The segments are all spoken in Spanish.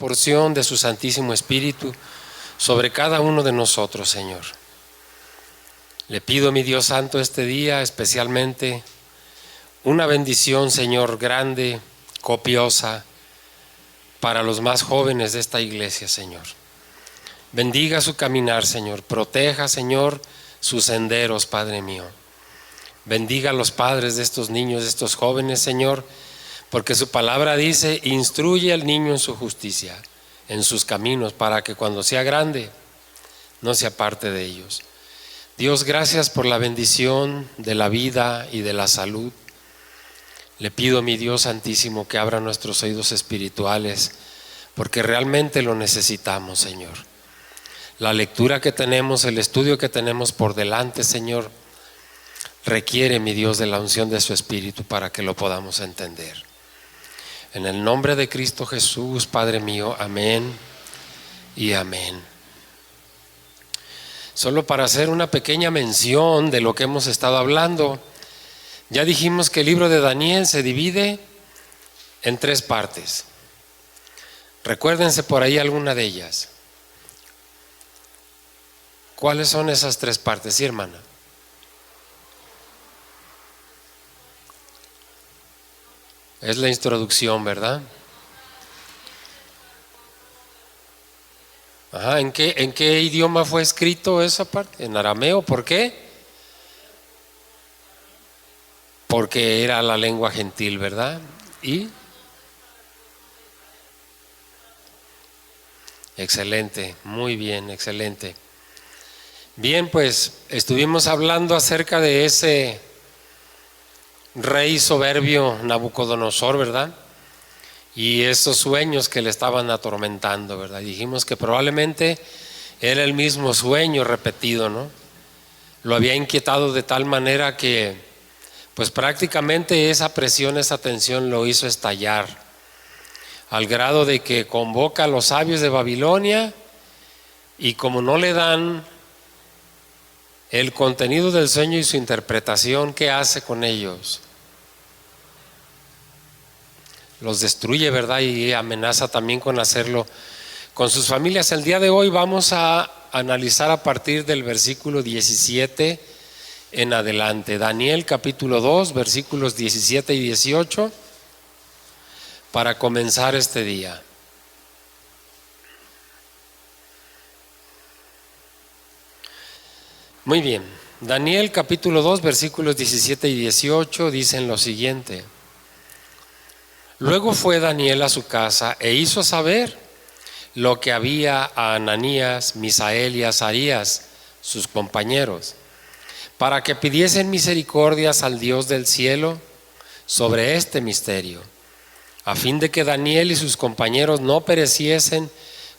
porción de su Santísimo Espíritu sobre cada uno de nosotros, Señor. Le pido, mi Dios Santo, este día especialmente una bendición, Señor, grande, copiosa, para los más jóvenes de esta iglesia, Señor. Bendiga su caminar, Señor. Proteja, Señor, sus senderos, Padre mío. Bendiga a los padres de estos niños, de estos jóvenes, Señor, porque su palabra dice: instruye al niño en su justicia, en sus caminos, para que cuando sea grande no se aparte de ellos. Dios, gracias por la bendición de la vida y de la salud. Le pido, mi Dios Santísimo, que abra nuestros oídos espirituales, porque realmente lo necesitamos, Señor. La lectura que tenemos, el estudio que tenemos por delante, Señor, requiere, mi Dios, de la unción de su Espíritu para que lo podamos entender. En el nombre de Cristo Jesús, Padre mío, amén y amén. Solo para hacer una pequeña mención de lo que hemos estado hablando, ya dijimos que el libro de Daniel se divide en 3 partes. Recuérdense por ahí alguna de ellas. ¿Cuáles son esas 3 partes, sí, hermana? Es la introducción, ¿verdad? Ajá, ¿en qué idioma fue escrito esa parte? En arameo, ¿por qué? Porque era la lengua gentil, ¿verdad? Y excelente, muy bien, excelente. Bien, pues estuvimos hablando acerca de ese rey soberbio Nabucodonosor, ¿verdad? Y esos sueños que le estaban atormentando, ¿verdad? Dijimos que probablemente era el mismo sueño repetido, ¿no? Lo había inquietado de tal manera que, pues prácticamente esa presión, esa tensión lo hizo estallar, al grado de que convoca a los sabios de Babilonia, y como no le dan el contenido del sueño y su interpretación, ¿qué hace con ellos? Los destruye, ¿verdad? Y amenaza también con hacerlo con sus familias. El día de hoy vamos a analizar a partir del versículo 17 en adelante. Daniel capítulo 2, versículos 17 y 18, para comenzar este día. Muy bien, Daniel capítulo 2, versículos 17 y 18 dicen lo siguiente: Luego fue Daniel a su casa e hizo saber lo que había a Ananías, Misael y Azarías, sus compañeros, para que pidiesen misericordias al Dios del cielo sobre este misterio, a fin de que Daniel y sus compañeros no pereciesen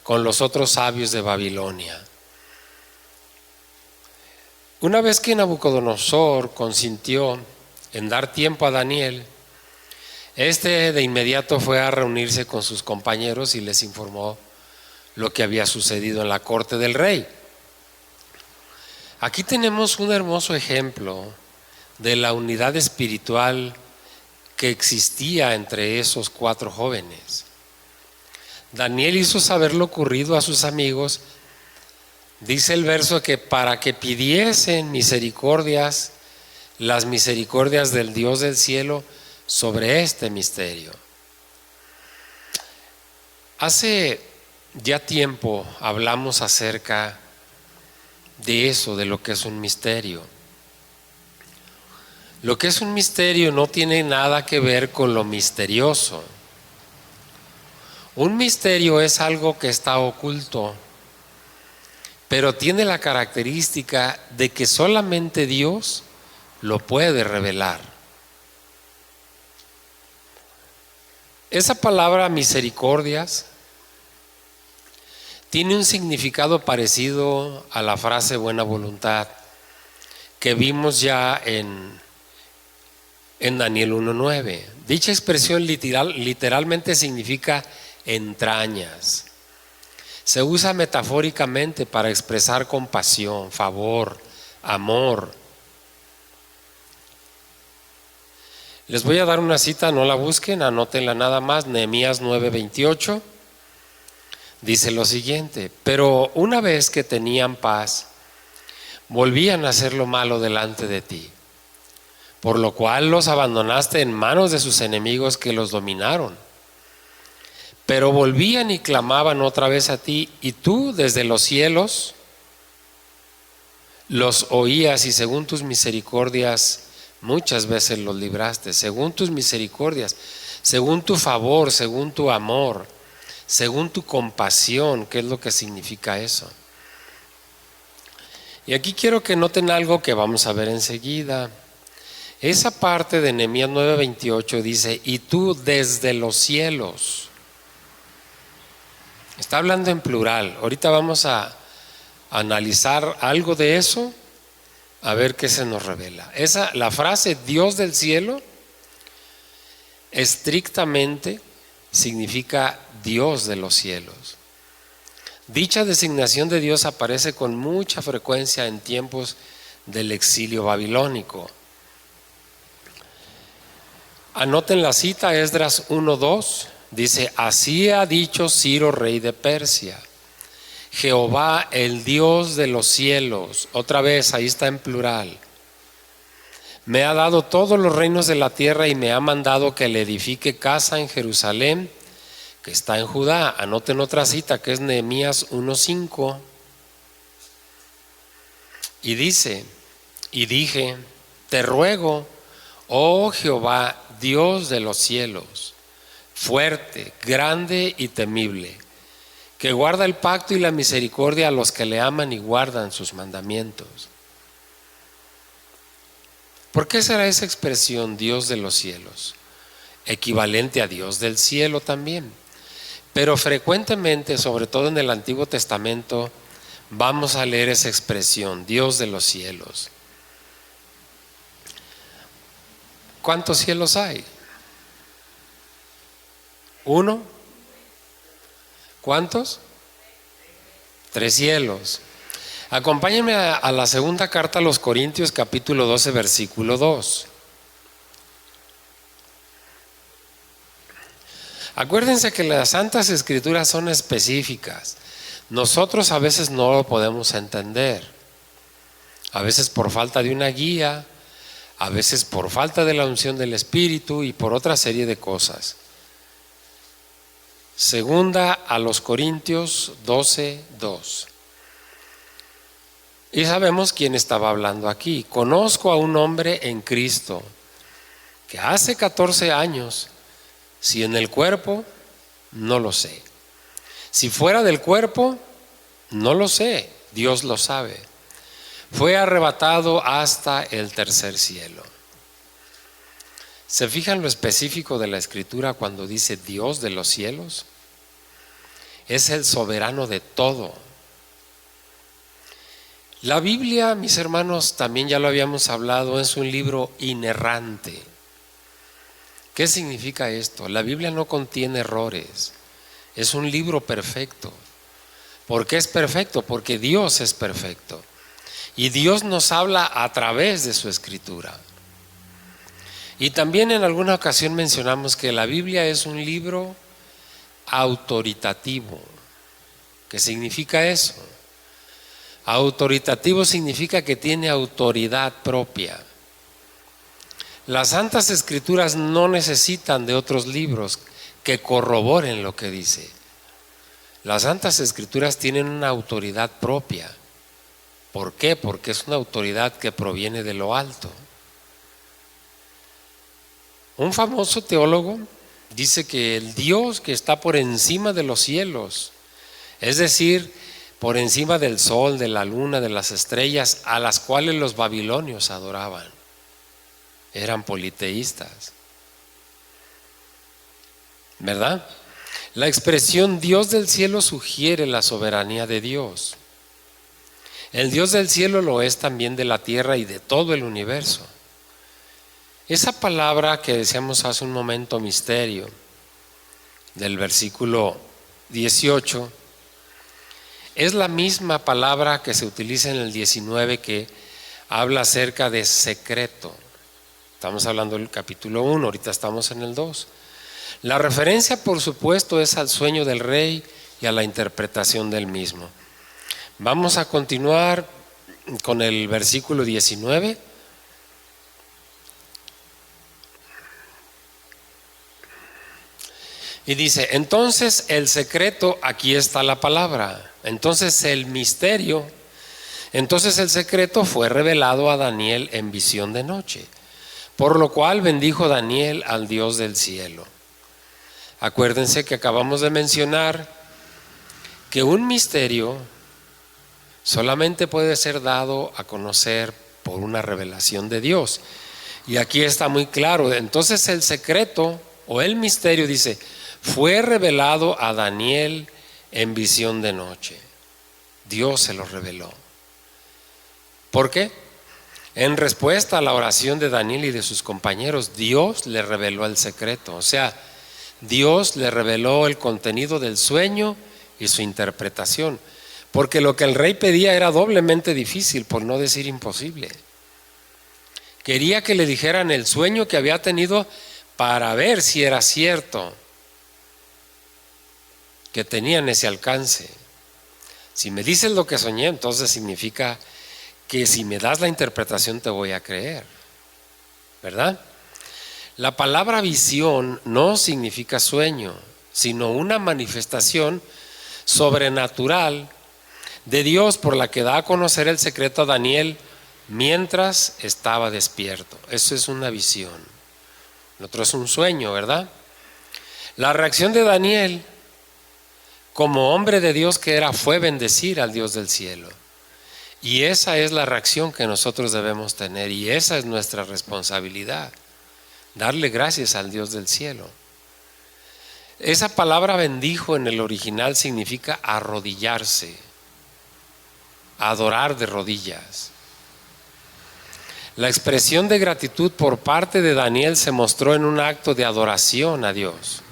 con los otros sabios de Babilonia. Una vez que Nabucodonosor consintió en dar tiempo a Daniel, de inmediato fue a reunirse con sus compañeros y les informó lo que había sucedido en la corte del rey. Aquí tenemos un hermoso ejemplo de la unidad espiritual que existía entre esos 4 jóvenes. Daniel hizo saber lo ocurrido a sus amigos. Dice el verso que para que pidiesen misericordias, las misericordias del Dios del cielo sobre este misterio. Hace ya tiempo hablamos acerca de eso, de lo que es un misterio. Lo que es un misterio no tiene nada que ver con lo misterioso. Un misterio es algo que está oculto, pero tiene la característica de que solamente Dios lo puede revelar. Esa palabra misericordias tiene un significado parecido a la frase buena voluntad que vimos ya en Daniel 1:9. Dicha expresión literalmente significa entrañas. Se usa metafóricamente para expresar compasión, favor, amor. Les voy a dar una cita, no la busquen, anótenla nada más. Nehemías 9:28. dice lo siguiente: pero una vez que tenían paz, volvían a hacer lo malo delante de ti, por lo cual los abandonaste en manos de sus enemigos que los dominaron. Pero volvían y clamaban otra vez a ti, y tú desde los cielos los oías, y según tus misericordias muchas veces los libraste. Según tus misericordias, según tu favor, según tu amor, según tu compasión. ¿Qué es lo que significa eso? Y aquí quiero que noten algo que vamos a ver enseguida. Esa parte de Nehemías 9:28 dice: y tú desde los cielos. Está hablando en plural. Ahorita vamos a analizar algo de eso, a ver qué se nos revela. La frase Dios del cielo estrictamente significa Dios de los cielos. Dicha designación de Dios aparece con mucha frecuencia en tiempos del exilio babilónico. Anoten la cita, Esdras 1:2, dice: así ha dicho Ciro, rey de Persia, Jehová, el Dios de los cielos. Otra vez, ahí está en plural. Me ha dado todos los reinos de la tierra y me ha mandado que le edifique casa en Jerusalén, que está en Judá. Anoten otra cita, que es Nehemías 1:5. Y dice: y dije, te ruego, oh Jehová, Dios de los cielos, fuerte, grande y temible, que guarda el pacto y la misericordia a los que le aman y guardan sus mandamientos. ¿Por qué será esa expresión Dios de los cielos? Equivalente a Dios del cielo también. Pero frecuentemente, sobre todo en el Antiguo Testamento, vamos a leer esa expresión, Dios de los cielos. ¿Cuántos cielos hay? ¿Uno? ¿Cuántos? 3 cielos. Acompáñenme a la segunda carta a los Corintios, capítulo 12, versículo 2. Acuérdense que las Santas Escrituras son específicas. Nosotros a veces no lo podemos entender. A veces por falta de una guía, a veces por falta de la unción del Espíritu y por otra serie de cosas. Segunda a los Corintios 12:2. Y sabemos quién estaba hablando aquí. Conozco a un hombre en Cristo que hace 14 años, si en el cuerpo, no lo sé. Si fuera del cuerpo, no lo sé, Dios lo sabe. Fue arrebatado hasta el tercer cielo. ¿Se fijan lo específico de la Escritura cuando dice Dios de los cielos? Es el soberano de todo. La Biblia, mis hermanos, también ya lo habíamos hablado, es un libro inerrante. ¿Qué significa esto? La Biblia no contiene errores. Es un libro perfecto. ¿Por qué es perfecto? Porque Dios es perfecto. Y Dios nos habla a través de su Escritura. Y también en alguna ocasión mencionamos que la Biblia es un libro autoritativo. ¿Qué significa eso? Autoritativo significa que tiene autoridad propia. Las Santas Escrituras no necesitan de otros libros que corroboren lo que dice. Las Santas Escrituras tienen una autoridad propia. ¿Por qué? Porque es una autoridad que proviene de lo alto. Un famoso teólogo dice que el Dios que está por encima de los cielos, es decir, por encima del sol, de la luna, de las estrellas, a las cuales los babilonios adoraban, eran politeístas. ¿Verdad? La expresión Dios del cielo sugiere la soberanía de Dios. El Dios del cielo lo es también de la tierra y de todo el universo. Esa palabra que decíamos hace un momento, misterio, del versículo 18, es la misma palabra que se utiliza en el 19 que habla acerca de secreto. Estamos hablando del capítulo 1, ahorita estamos en el 2. La referencia, por supuesto, es al sueño del rey y a la interpretación del mismo. Vamos a continuar con el versículo 19. Y dice, entonces el secreto, aquí está la palabra, entonces el misterio, entonces el secreto fue revelado a Daniel en visión de noche, por lo cual bendijo Daniel al Dios del cielo. Acuérdense que acabamos de mencionar que un misterio solamente puede ser dado a conocer por una revelación de Dios. Y aquí está muy claro, entonces el secreto o el misterio, dice, fue revelado a Daniel en visión de noche. Dios se lo reveló. ¿Por qué? En respuesta a la oración de Daniel y de sus compañeros, Dios le reveló el secreto. O sea, Dios le reveló el contenido del sueño y su interpretación. Porque lo que el rey pedía era doblemente difícil, por no decir imposible. Quería que le dijeran el sueño que había tenido para ver si era cierto que tenían ese alcance. Si me dices lo que soñé, entonces significa que si me das la interpretación te voy a creer, ¿verdad? La palabra visión no significa sueño, sino una manifestación sobrenatural de Dios por la que da a conocer el secreto a Daniel mientras estaba despierto. Eso es una visión. Lo otro es un sueño, ¿verdad? La reacción de Daniel, como hombre de Dios que era, fue bendecir al Dios del cielo. Y esa es la reacción que nosotros debemos tener, y esa es nuestra responsabilidad, darle gracias al Dios del cielo. Esa palabra bendijo en el original significa arrodillarse, adorar de rodillas. La expresión de gratitud por parte de Daniel se mostró en un acto de adoración a Dios.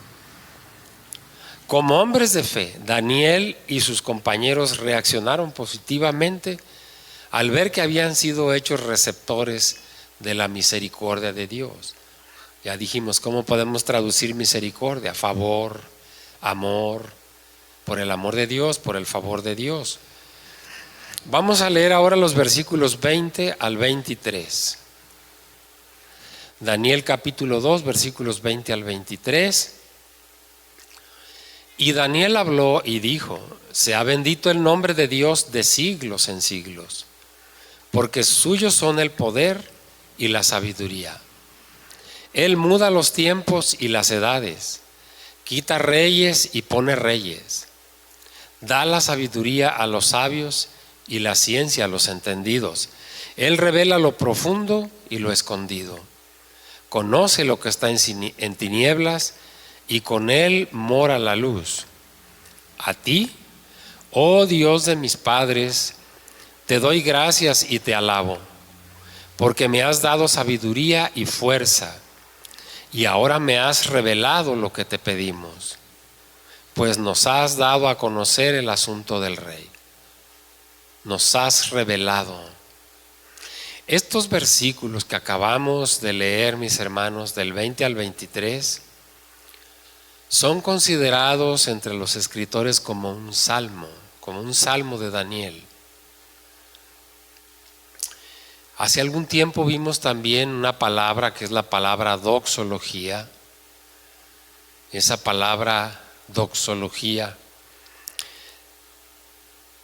Como hombres de fe, Daniel y sus compañeros reaccionaron positivamente al ver que habían sido hechos receptores de la misericordia de Dios. Ya dijimos, ¿cómo podemos traducir misericordia? Favor, amor, por el amor de Dios, por el favor de Dios. Vamos a leer ahora los versículos 20 al 23. Daniel capítulo 2, versículos 20 al 23. Y Daniel habló y dijo, sea bendito el nombre de Dios de siglos en siglos, porque suyos son el poder y la sabiduría. Él muda los tiempos y las edades, quita reyes y pone reyes, da la sabiduría a los sabios y la ciencia a los entendidos. Él revela lo profundo y lo escondido, conoce lo que está en tinieblas, y con él mora la luz. A ti, oh Dios de mis padres, te doy gracias y te alabo, porque me has dado sabiduría y fuerza, y ahora me has revelado lo que te pedimos, pues nos has dado a conocer el asunto del rey. Nos has revelado. Estos versículos que acabamos de leer, mis hermanos, del 20 al 23, son considerados entre los escritores como un salmo de Daniel. Hace algún tiempo vimos también una palabra que es la palabra doxología. Esa palabra doxología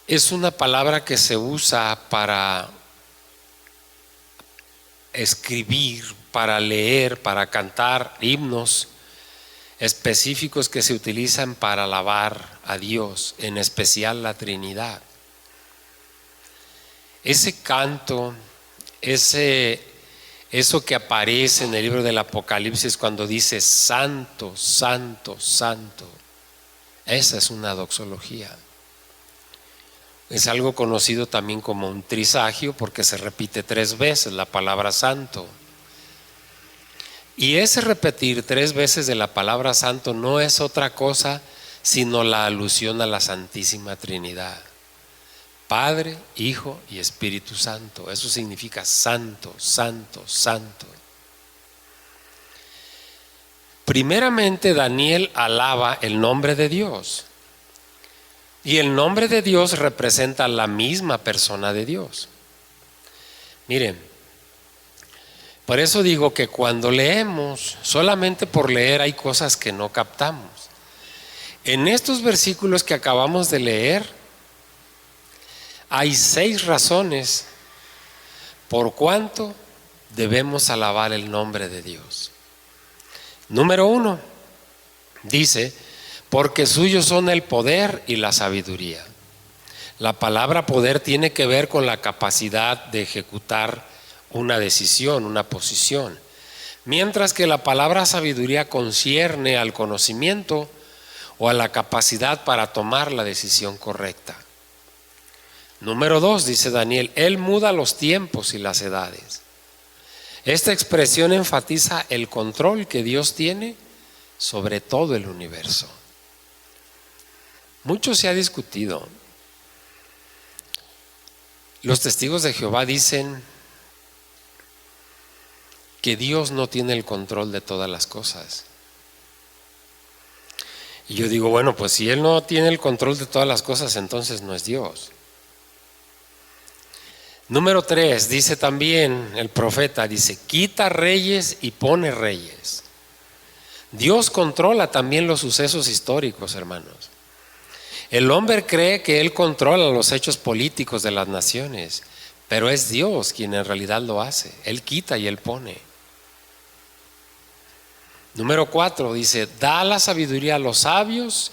es una palabra que se usa para escribir, para leer, para cantar himnos específicos que se utilizan para alabar a Dios, en especial la Trinidad. Ese canto, eso que aparece en el libro del Apocalipsis cuando dice santo, santo, santo, esa es una doxología. Es algo conocido también como un trisagio porque se repite 3 veces la palabra santo. Y ese repetir 3 veces de la palabra santo no es otra cosa sino la alusión a la Santísima Trinidad. Padre, Hijo y Espíritu Santo. Eso significa santo, santo, santo. Primeramente Daniel alaba el nombre de Dios. Y el nombre de Dios representa la misma persona de Dios. Miren, por eso digo que cuando leemos, solamente por leer hay cosas que no captamos. En estos versículos que acabamos de leer, hay 6 razones por cuánto debemos alabar el nombre de Dios. Número 1, dice, porque suyos son el poder y la sabiduría. La palabra poder tiene que ver con la capacidad de ejecutar una decisión, una posición, mientras que la palabra sabiduría concierne al conocimiento o a la capacidad para tomar la decisión correcta. Número 2, dice Daniel, Él muda los tiempos y las edades. Esta expresión enfatiza el control que Dios tiene sobre todo el universo. Mucho se ha discutido. Los testigos de Jehová dicen que Dios no tiene el control de todas las cosas. Y yo digo, bueno, pues si Él no tiene el control de todas las cosas, entonces no es Dios. Número 3, dice también el profeta, dice, quita reyes y pone reyes. Dios controla también los sucesos históricos, hermanos. El hombre cree que Él controla los hechos políticos de las naciones, pero es Dios quien en realidad lo hace. Él quita y Él pone. Número 4, dice, da la sabiduría a los sabios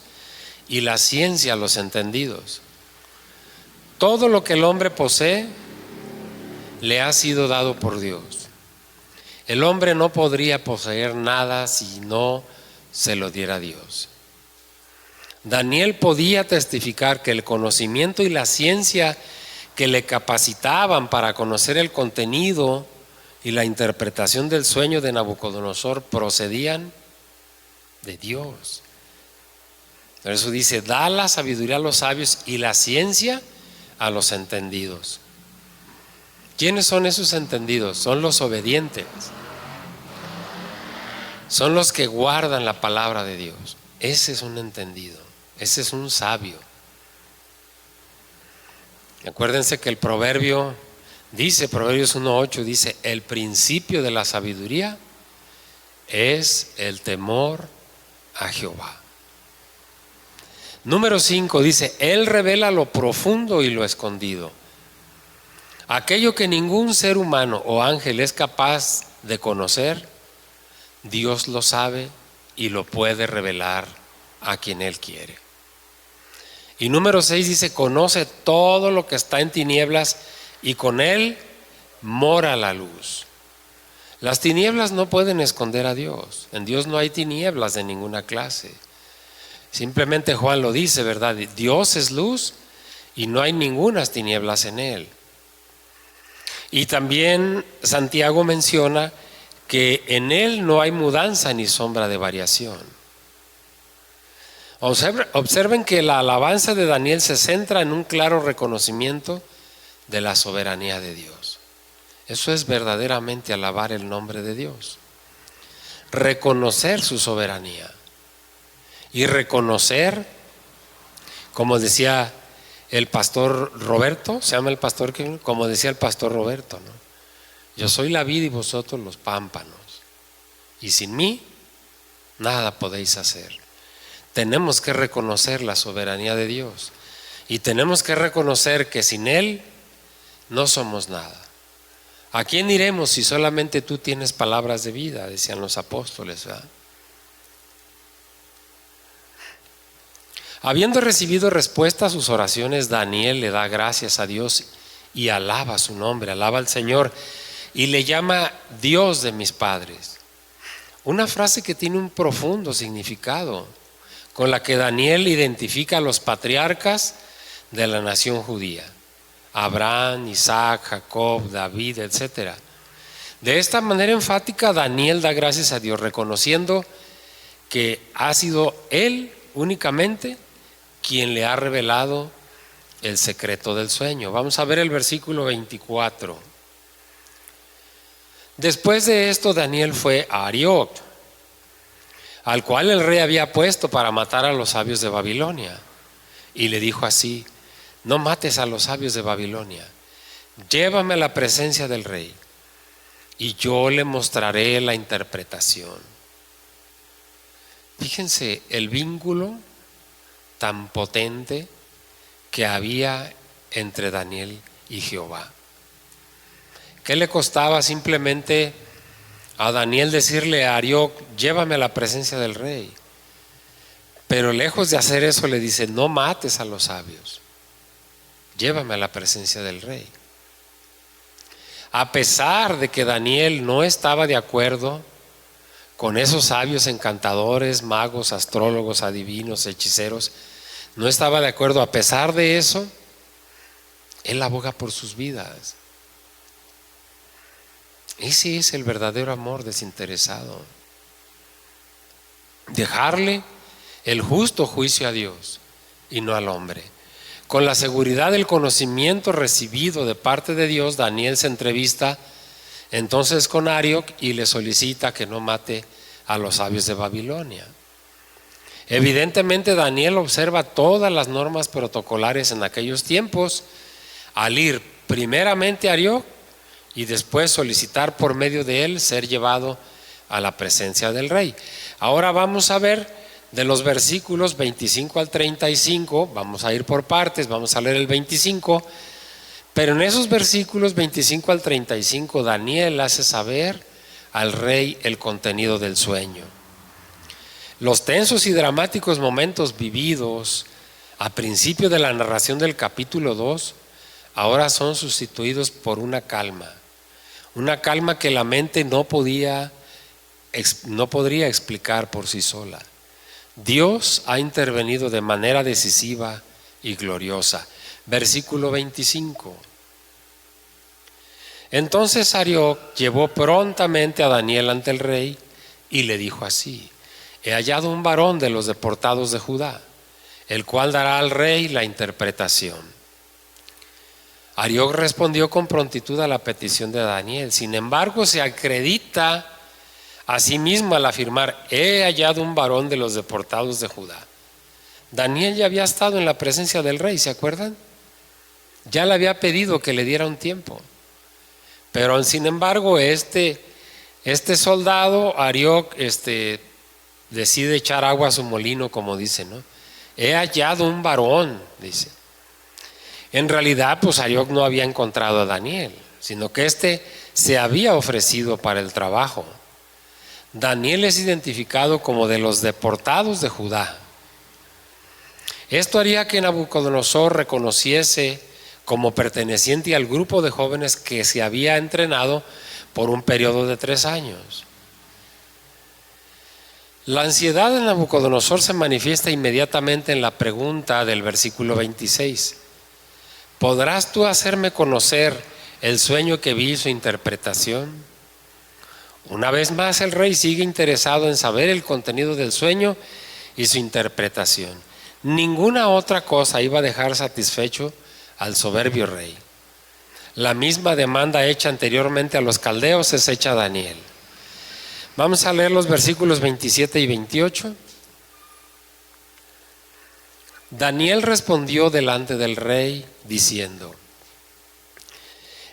y la ciencia a los entendidos. Todo lo que el hombre posee le ha sido dado por Dios. El hombre no podría poseer nada si no se lo diera Dios. Daniel podía testificar que el conocimiento y la ciencia que le capacitaban para conocer el contenido y la interpretación del sueño de Nabucodonosor procedían de Dios. Por eso dice, da la sabiduría a los sabios y la ciencia a los entendidos. ¿Quiénes son esos entendidos? Son los obedientes. Son los que guardan la palabra de Dios. Ese es un entendido. Ese es un sabio. Acuérdense que el proverbio dice, Proverbios 1:8 dice, el principio de la sabiduría es el temor a Jehová. Número 5 dice, Él revela lo profundo y lo escondido. Aquello que ningún ser humano o ángel es capaz de conocer, Dios lo sabe y lo puede revelar a quien Él quiere. Y número 6 dice, conoce todo lo que está en tinieblas y con Él mora la luz. Las tinieblas no pueden esconder a Dios. En Dios no hay tinieblas de ninguna clase. Simplemente Juan lo dice, ¿verdad? Dios es luz y no hay ningunas tinieblas en Él. Y también Santiago menciona que en Él no hay mudanza ni sombra de variación. Observen que la alabanza de Daniel se centra en un claro reconocimiento de la soberanía de Dios. Eso es verdaderamente alabar el nombre de Dios. Reconocer su soberanía. Y reconocer, como decía el pastor Roberto, se llama el pastor que, como decía el pastor Roberto, ¿no? Yo soy la vid y vosotros los pámpanos. Y sin mí, nada podéis hacer. Tenemos que reconocer la soberanía de Dios. Y tenemos que reconocer que sin Él no somos nada. ¿A quién iremos si solamente tú tienes palabras de vida? Decían los apóstoles, ¿verdad? Habiendo recibido respuesta a sus oraciones, Daniel le da gracias a Dios y alaba su nombre, alaba al Señor y le llama Dios de mis padres. Una frase que tiene un profundo significado, con la que Daniel identifica a los patriarcas de la nación judía: Abraham, Isaac, Jacob, David, etc. De esta manera enfática, Daniel da gracias a Dios, reconociendo que ha sido Él únicamente quien le ha revelado el secreto del sueño. Vamos a ver el versículo 24. Después de esto, Daniel fue a Arioc, al cual el rey había puesto para matar a los sabios de Babilonia, y le dijo así: no mates a los sabios de Babilonia, llévame a la presencia del rey y yo le mostraré la interpretación. Fíjense el vínculo tan potente que había entre Daniel y Jehová. ¿Qué le costaba simplemente a Daniel decirle a Arioc: llévame a la presencia del rey? Pero lejos de hacer eso le dice: no mates a los sabios, llévame a la presencia del rey. A pesar de que Daniel no estaba de acuerdo con esos sabios encantadores, magos, astrólogos, adivinos, hechiceros, no estaba de acuerdo, a pesar de eso, él aboga por sus vidas. Ese es el verdadero amor desinteresado. Dejarle el justo juicio a Dios y no al hombre. Con la seguridad del conocimiento recibido de parte de Dios, Daniel se entrevista entonces con Arioc y le solicita que no mate a los sabios de Babilonia. Evidentemente Daniel observa todas las normas protocolares en aquellos tiempos al ir primeramente a Arioc y después solicitar por medio de él ser llevado a la presencia del rey. Ahora vamos a ver de los versículos 25 al 35, vamos a ir por partes, vamos a leer el 25, pero en esos versículos 25 al 35 Daniel hace saber al rey el contenido del sueño. Los tensos y dramáticos momentos vividos a principio de la narración del capítulo 2 ahora son sustituidos por una calma que la mente no podría explicar por sí sola. Dios ha intervenido de manera decisiva y gloriosa. Versículo 25. Entonces Arioc llevó prontamente a Daniel ante el rey y le dijo así: he hallado un varón de los deportados de Judá, el cual dará al rey la interpretación. Arioc respondió con prontitud a la petición de Daniel. Sin embargo, se acredita a sí mismo al afirmar: he hallado un varón de los deportados de Judá. Daniel ya había estado en la presencia del rey, ¿se acuerdan? Ya le había pedido que le diera un tiempo. Pero sin embargo, este soldado, Arioc, decide echar agua a su molino, como dice, ¿no? He hallado un varón, dice. En realidad, pues Arioc no había encontrado a Daniel, sino que se había ofrecido para el trabajo. Daniel es identificado como de los deportados de Judá. Esto haría que Nabucodonosor reconociese como perteneciente al grupo de jóvenes que se había entrenado por un periodo de 3 años. La ansiedad de Nabucodonosor se manifiesta inmediatamente en la pregunta del versículo 26. ¿Podrás tú hacerme conocer el sueño que vi y su interpretación? Una vez más el rey sigue interesado en saber el contenido del sueño y su interpretación. Ninguna otra cosa iba a dejar satisfecho al soberbio rey. La misma demanda hecha anteriormente a los caldeos es hecha a Daniel. Vamos a leer los versículos 27 y 28. Daniel respondió delante del rey diciendo: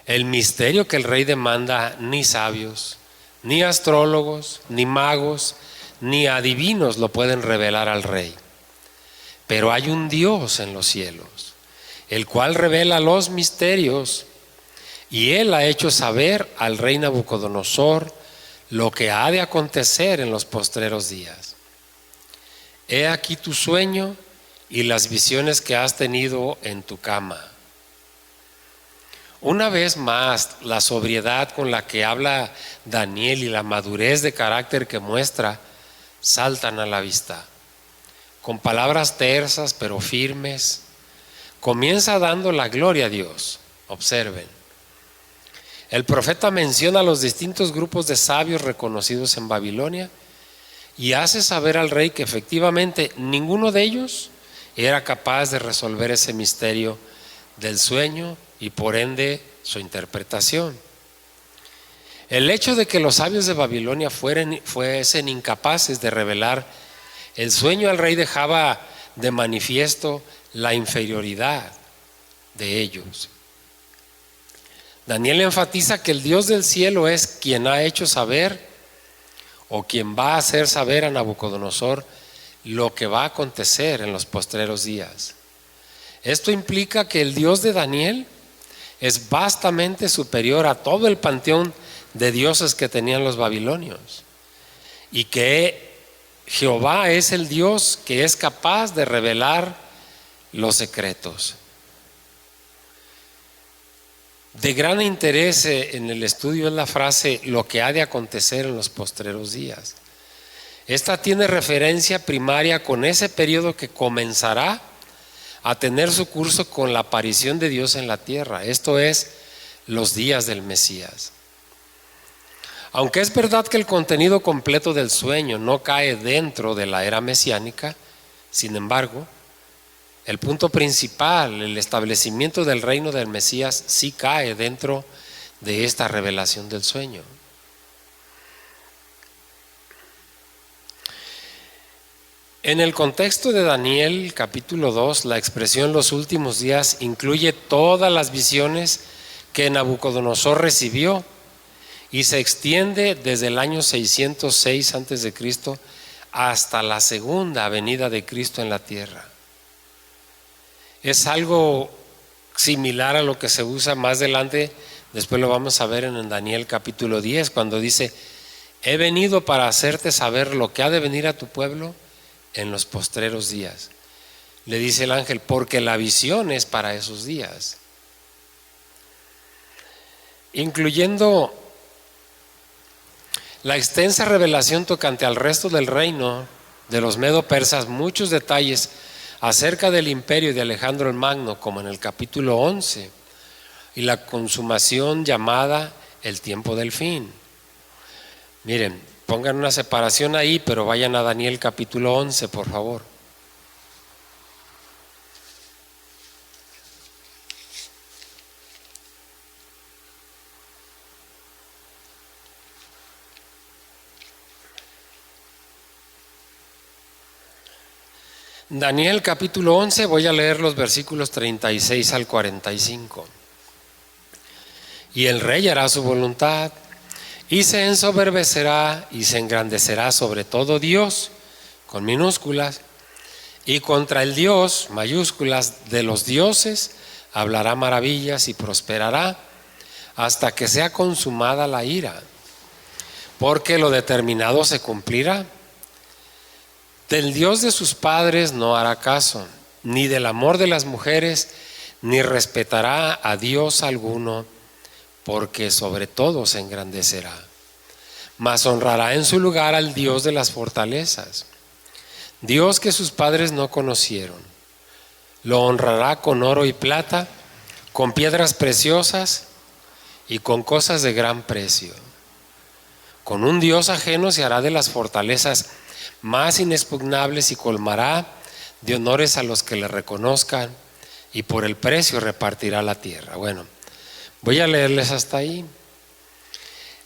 el misterio que el rey demanda ni sabios, ni astrólogos, ni magos, ni adivinos lo pueden revelar al rey. Pero hay un Dios en los cielos, el cual revela los misterios, y él ha hecho saber al rey Nabucodonosor lo que ha de acontecer en los postreros días. He aquí tu sueño y las visiones que has tenido en tu cama. Una vez más, la sobriedad con la que habla Daniel y la madurez de carácter que muestra saltan a la vista. Con palabras tersas pero firmes, comienza dando la gloria a Dios. Observen. El profeta menciona a los distintos grupos de sabios reconocidos en Babilonia y hace saber al rey que efectivamente ninguno de ellos era capaz de resolver ese misterio del sueño y por ende su interpretación. El hecho de que los sabios de Babilonia fuesen incapaces de revelar el sueño al rey dejaba de manifiesto la inferioridad de ellos. Daniel enfatiza que el Dios del cielo es quien ha hecho saber o quien va a hacer saber a Nabucodonosor lo que va a acontecer en los postreros días. Esto implica que el Dios de Daniel es vastamente superior a todo el panteón de dioses que tenían los babilonios, y que Jehová es el Dios que es capaz de revelar los secretos. De gran interés en el estudio es la frase "lo que ha de acontecer en los postreros días". Esta tiene referencia primaria con ese periodo que comenzará a tener su curso con la aparición de Dios en la tierra, esto es, los días del Mesías. Aunque es verdad que el contenido completo del sueño no cae dentro de la era mesiánica, sin embargo, el punto principal, el establecimiento del reino del Mesías, sí cae dentro de esta revelación del sueño. En el contexto de Daniel capítulo 2, la expresión "los últimos días" incluye todas las visiones que Nabucodonosor recibió y se extiende desde el año 606 a.C. hasta la segunda venida de Cristo en la tierra. Es algo similar a lo que se usa más adelante, después lo vamos a ver en Daniel capítulo 10, cuando dice: he venido para hacerte saber lo que ha de venir a tu pueblo en los postreros días. Le dice el ángel, porque la visión es para esos días. Incluyendo la extensa revelación tocante al resto del reino de los medo-persas, muchos detalles acerca del imperio de Alejandro el Magno, como en el capítulo 11, y la consumación llamada el tiempo del fin. Miren, pongan una separación ahí, pero vayan a Daniel capítulo 11, por favor. Daniel capítulo 11, voy a leer los versículos 36 al 45. Y el rey hará su voluntad, y se ensoberbecerá y se engrandecerá sobre todo Dios, con minúsculas, y contra el Dios, mayúsculas, de los dioses, hablará maravillas y prosperará hasta que sea consumada la ira, porque lo determinado se cumplirá. Del Dios de sus padres no hará caso, ni del amor de las mujeres, ni respetará a Dios alguno, porque sobre todo se engrandecerá. Mas honrará en su lugar al Dios de las fortalezas, Dios que sus padres no conocieron. Lo honrará con oro y plata, con piedras preciosas y con cosas de gran precio. Con un Dios ajeno se hará de las fortalezas más inexpugnables y colmará de honores a los que le reconozcan, y por el precio repartirá la tierra. Bueno, voy a leerles hasta ahí.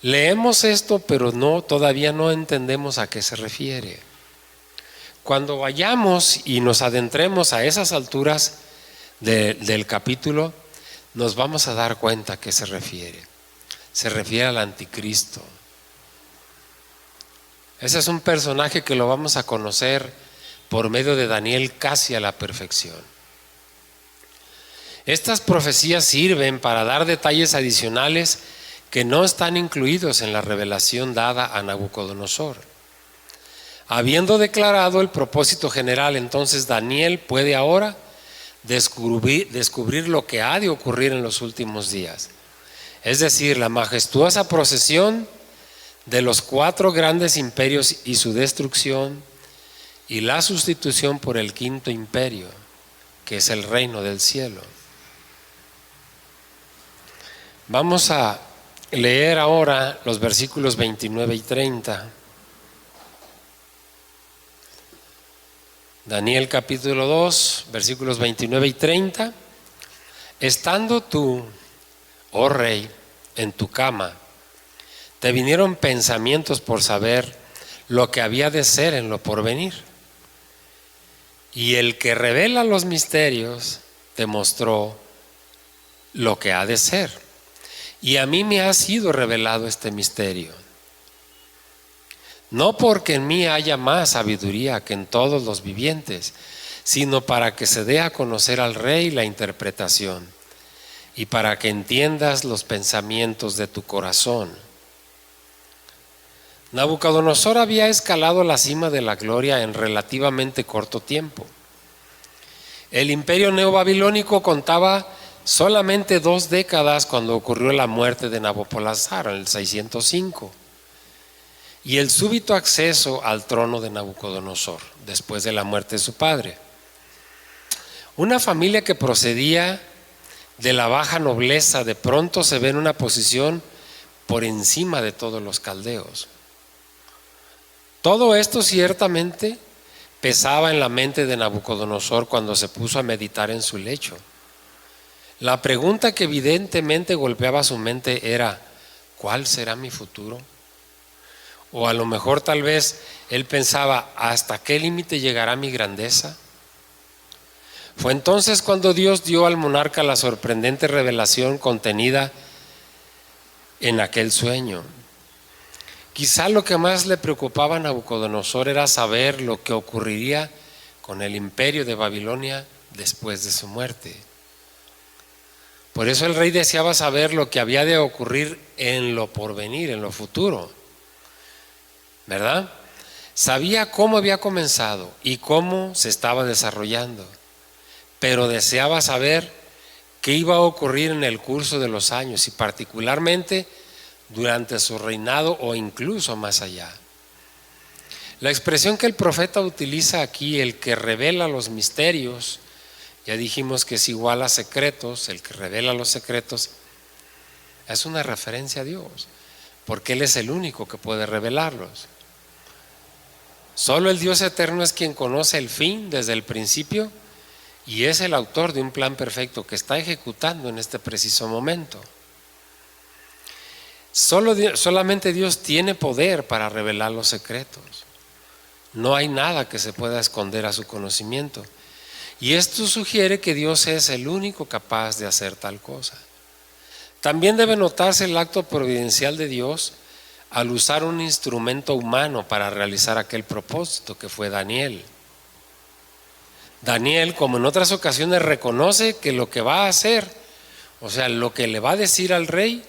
Leemos esto, pero todavía no entendemos a qué se refiere. Cuando vayamos y nos adentremos a esas alturas del capítulo, nos vamos a dar cuenta a qué se refiere. Se refiere al anticristo. Ese es un personaje que lo vamos a conocer por medio de Daniel casi a la perfección. Estas profecías sirven para dar detalles adicionales que no están incluidos en la revelación dada a Nabucodonosor. Habiendo declarado el propósito general, entonces Daniel puede ahora descubrir lo que ha de ocurrir en los últimos días, es decir, la majestuosa procesión de los 4 grandes imperios y su destrucción, y la sustitución por el 5º imperio, que es el reino del cielo. Vamos a leer ahora los versículos 29 y 30. Daniel capítulo 2, versículos 29 y 30. Estando tú, oh rey, en tu cama, te vinieron pensamientos por saber lo que había de ser en lo porvenir. Y el que revela los misterios te mostró lo que ha de ser. Y a mí me ha sido revelado este misterio. No porque en mí haya más sabiduría que en todos los vivientes, sino para que se dé a conocer al Rey la interpretación y para que entiendas los pensamientos de tu corazón. Nabucodonosor había escalado la cima de la gloria en relativamente corto tiempo. El imperio neobabilónico contaba solamente 2 décadas cuando ocurrió la muerte de Nabopolassar en el 605 y el súbito acceso al trono de Nabucodonosor después de la muerte de su padre. Una familia que procedía de la baja nobleza de pronto se ve en una posición por encima de todos los caldeos. Todo esto ciertamente pesaba en la mente de Nabucodonosor cuando se puso a meditar en su lecho. La pregunta que evidentemente golpeaba su mente era: ¿cuál será mi futuro? O a lo mejor tal vez él pensaba: ¿hasta qué límite llegará mi grandeza? Fue entonces cuando Dios dio al monarca la sorprendente revelación contenida en aquel sueño. Quizá lo que más le preocupaba a Nabucodonosor era saber lo que ocurriría con el imperio de Babilonia después de su muerte. Por eso el rey deseaba saber lo que había de ocurrir en lo porvenir, en lo futuro, ¿verdad? Sabía cómo había comenzado y cómo se estaba desarrollando, pero deseaba saber qué iba a ocurrir en el curso de los años y particularmente durante su reinado o incluso más allá. La expresión que el profeta utiliza aquí, el que revela los misterios, ya dijimos que es igual a secretos, el que revela los secretos, es una referencia a Dios, porque Él es el único que puede revelarlos. Solo el Dios eterno es quien conoce el fin desde el principio y es el autor de un plan perfecto que está ejecutando en este preciso momento. Solamente Dios tiene poder para revelar los secretos. No hay nada que se pueda esconder a su conocimiento. Y esto sugiere que Dios es el único capaz de hacer tal cosa. También debe notarse el acto providencial de Dios al usar un instrumento humano para realizar aquel propósito que fue Daniel. Daniel, como en otras ocasiones, reconoce que lo que va a hacer, o sea, lo que le va a decir al rey,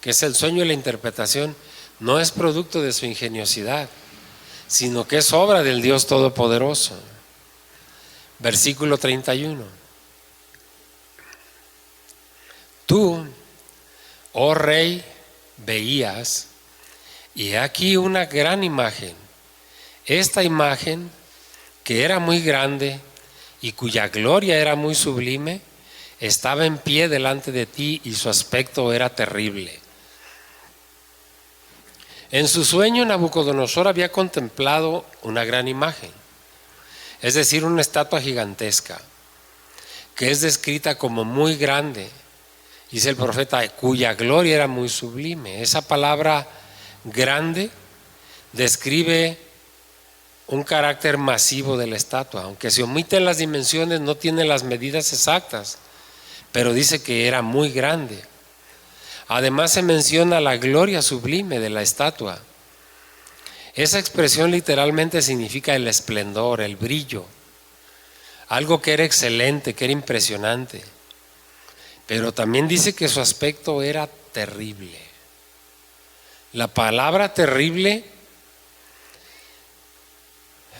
que es el sueño y la interpretación, no es producto de su ingeniosidad, sino que es obra del Dios Todopoderoso. Versículo 31. Tú, oh rey, veías, y he aquí una gran imagen. Esta imagen, que era muy grande y cuya gloria era muy sublime, estaba en pie delante de ti y su aspecto era terrible. En su sueño Nabucodonosor había contemplado una gran imagen, es decir, una estatua gigantesca, que es descrita como muy grande, dice el profeta, cuya gloria era muy sublime. Esa palabra grande describe un carácter masivo de la estatua, aunque se omiten las dimensiones, no tiene las medidas exactas, pero dice que era muy grande. Además se menciona la gloria sublime de la estatua. Esa expresión literalmente significa el esplendor, el brillo, algo que era excelente, que era impresionante. Pero también dice que su aspecto era terrible. La palabra terrible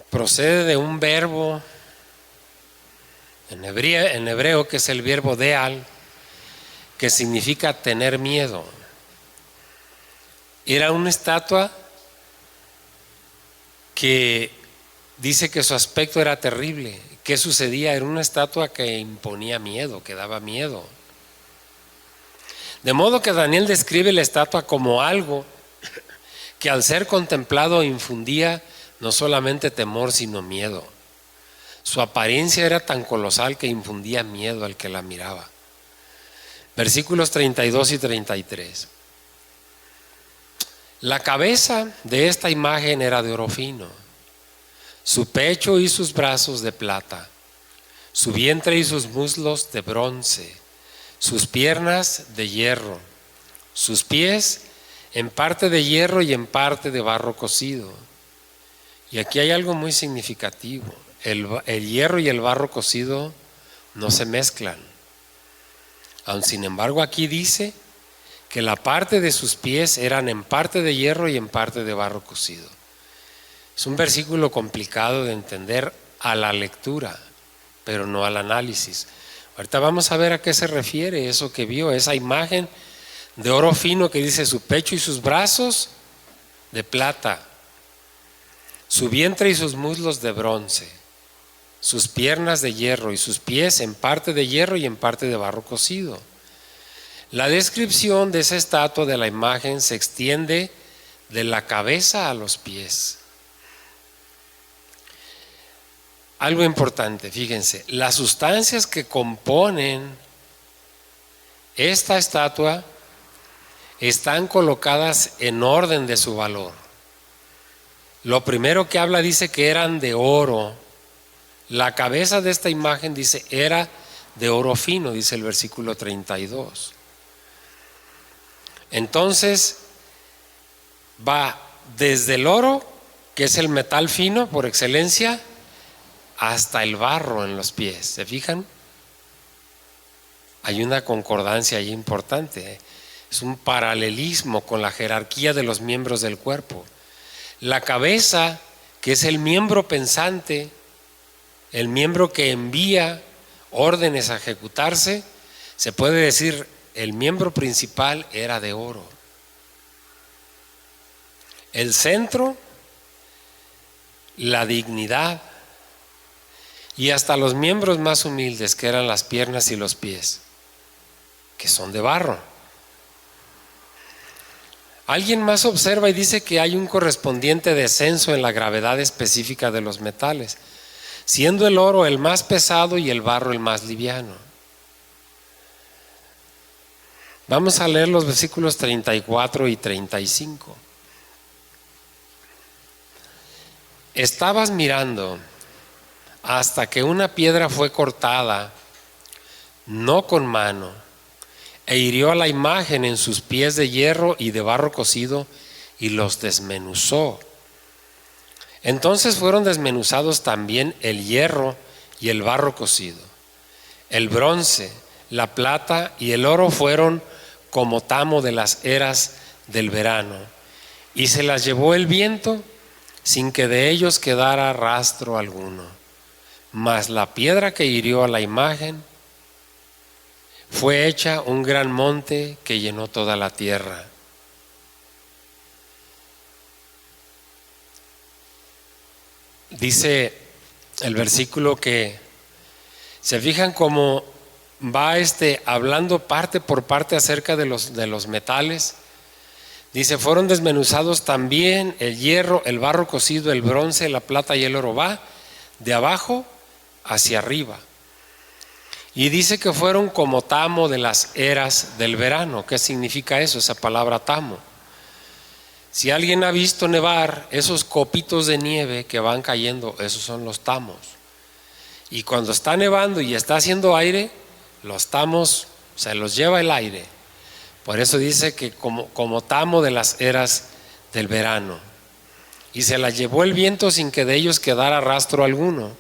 procede de un verbo en hebreo que es el verbo deal, que significa tener miedo. Era una estatua que dice que su aspecto era terrible. ¿Qué sucedía? Era una estatua que imponía miedo, que daba miedo. De modo que Daniel describe la estatua como algo que al ser contemplado infundía no solamente temor, sino miedo. Su apariencia era tan colosal que infundía miedo al que la miraba. Versículos 32 y 33. La cabeza de esta imagen era de oro fino, su pecho y sus brazos de plata, su vientre y sus muslos de bronce, sus piernas de hierro, sus pies en parte de hierro y en parte de barro cocido. Y aquí hay algo muy significativo. El hierro y el barro cocido no se mezclan. Aun sin embargo, aquí dice que la parte de sus pies eran en parte de hierro y en parte de barro cocido. Es un versículo complicado de entender a la lectura, pero no al análisis. Ahorita vamos a ver a qué se refiere eso que vio, esa imagen de oro fino que dice su pecho y sus brazos de plata, su vientre y sus muslos de bronce, sus piernas de hierro y sus pies en parte de hierro y en parte de barro cocido. La descripción de esa estatua de la imagen se extiende de la cabeza a los pies. Algo importante, fíjense, las sustancias que componen esta estatua están colocadas en orden de su valor. Lo primero que habla dice que eran de oro. La cabeza de esta imagen dice era de oro fino, dice el versículo 32. Entonces va desde el oro, que es el metal fino por excelencia, hasta el barro en los pies. ¿Se fijan? Hay una concordancia ahí importante. Es un paralelismo con la jerarquía de los miembros del cuerpo. La cabeza, que es el miembro pensante, el miembro que envía órdenes a ejecutarse, se puede decir el miembro principal era de oro. El centro, la dignidad, y hasta los miembros más humildes, que eran las piernas y los pies, que son de barro. Alguien más observa y dice que hay un correspondiente descenso en la gravedad específica de los metales, siendo el oro el más pesado y el barro el más liviano. Vamos a leer los versículos 34 y 35. Estabas mirando hasta que una piedra fue cortada, no con mano, e hirió a la imagen en sus pies de hierro y de barro cocido y los desmenuzó. Entonces fueron desmenuzados también el hierro y el barro cocido. El bronce, la plata y el oro fueron como tamo de las eras del verano, y se las llevó el viento sin que de ellos quedara rastro alguno. Mas la piedra que hirió a la imagen fue hecha un gran monte que llenó toda la tierra. Dice el versículo que se fijan cómo va hablando parte por parte acerca de los metales. Dice, fueron desmenuzados también el hierro, el barro cocido, el bronce, la plata y el oro. Va de abajo hacia arriba. Y dice que fueron como tamo de las eras del verano. ¿Qué significa eso, esa palabra tamo? Si alguien ha visto nevar, esos copitos de nieve que van cayendo, esos son los tamos. Y cuando está nevando y está haciendo aire, los tamos se los lleva el aire. Por eso dice que como tamo de las eras del verano. Y se las llevó el viento sin que de ellos quedara rastro alguno.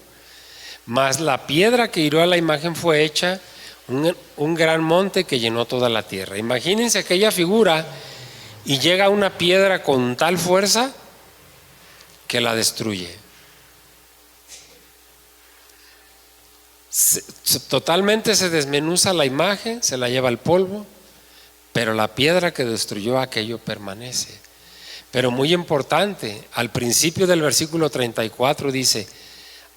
Mas la piedra que hirió a la imagen fue hecha un gran monte que llenó toda la tierra. Imagínense aquella figura y llega una piedra con tal fuerza que la destruye. Totalmente se desmenuza la imagen, se la lleva al polvo, pero la piedra que destruyó aquello permanece. Pero muy importante, al principio del versículo 34 dice,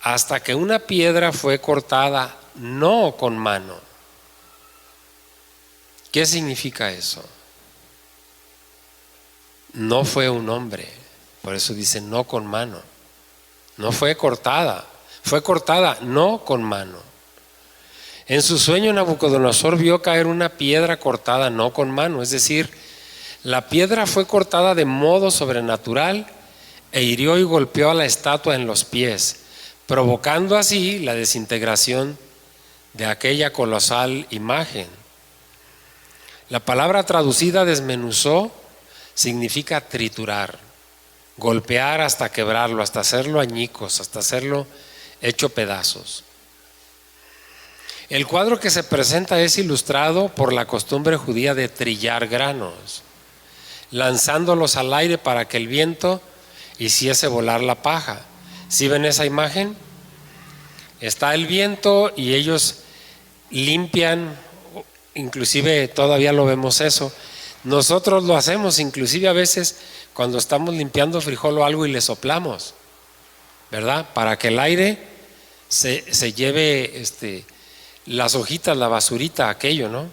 hasta que una piedra fue cortada no con mano. ¿Qué significa eso? No fue un hombre, por eso dice no con mano. No fue cortada no con mano. En su sueño Nabucodonosor vio caer una piedra cortada no con mano, es decir, la piedra fue cortada de modo sobrenatural e hirió y golpeó a la estatua en los pies, provocando así la desintegración de aquella colosal imagen. La palabra traducida desmenuzó significa triturar, golpear hasta quebrarlo, hasta hacerlo añicos, hasta hacerlo hecho pedazos. El cuadro que se presenta es ilustrado por la costumbre judía de trillar granos, lanzándolos al aire para que el viento hiciese volar la paja. ¿Sí ven esa imagen? Está el viento y ellos limpian, inclusive todavía lo vemos eso. Nosotros lo hacemos, inclusive a veces cuando estamos limpiando frijol o algo y le soplamos, ¿verdad? Para que el aire se lleve las hojitas, la basurita, aquello, ¿no?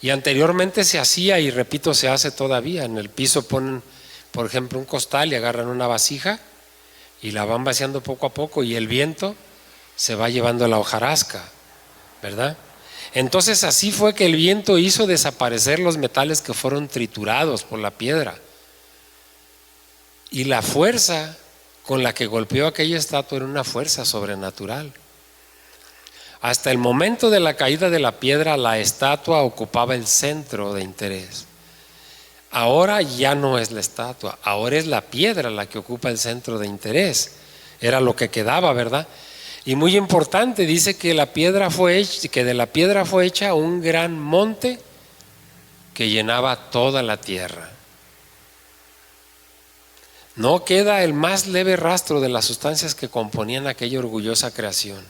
Y anteriormente se hacía, y repito, se hace todavía. En el piso ponen, por ejemplo, un costal y agarran una vasija y la van vaciando poco a poco y el viento se va llevando la hojarasca, ¿verdad? Entonces así fue que el viento hizo desaparecer los metales que fueron triturados por la piedra. Y la fuerza con la que golpeó aquella estatua era una fuerza sobrenatural. Hasta el momento de la caída de la piedra, la estatua ocupaba el centro de interés. Ahora ya no es la estatua, ahora es la piedra la que ocupa el centro de interés. Era lo que quedaba, ¿verdad? Y muy importante, dice que de la piedra fue hecha un gran monte que llenaba toda la tierra. No queda el más leve rastro de las sustancias que componían aquella orgullosa creación,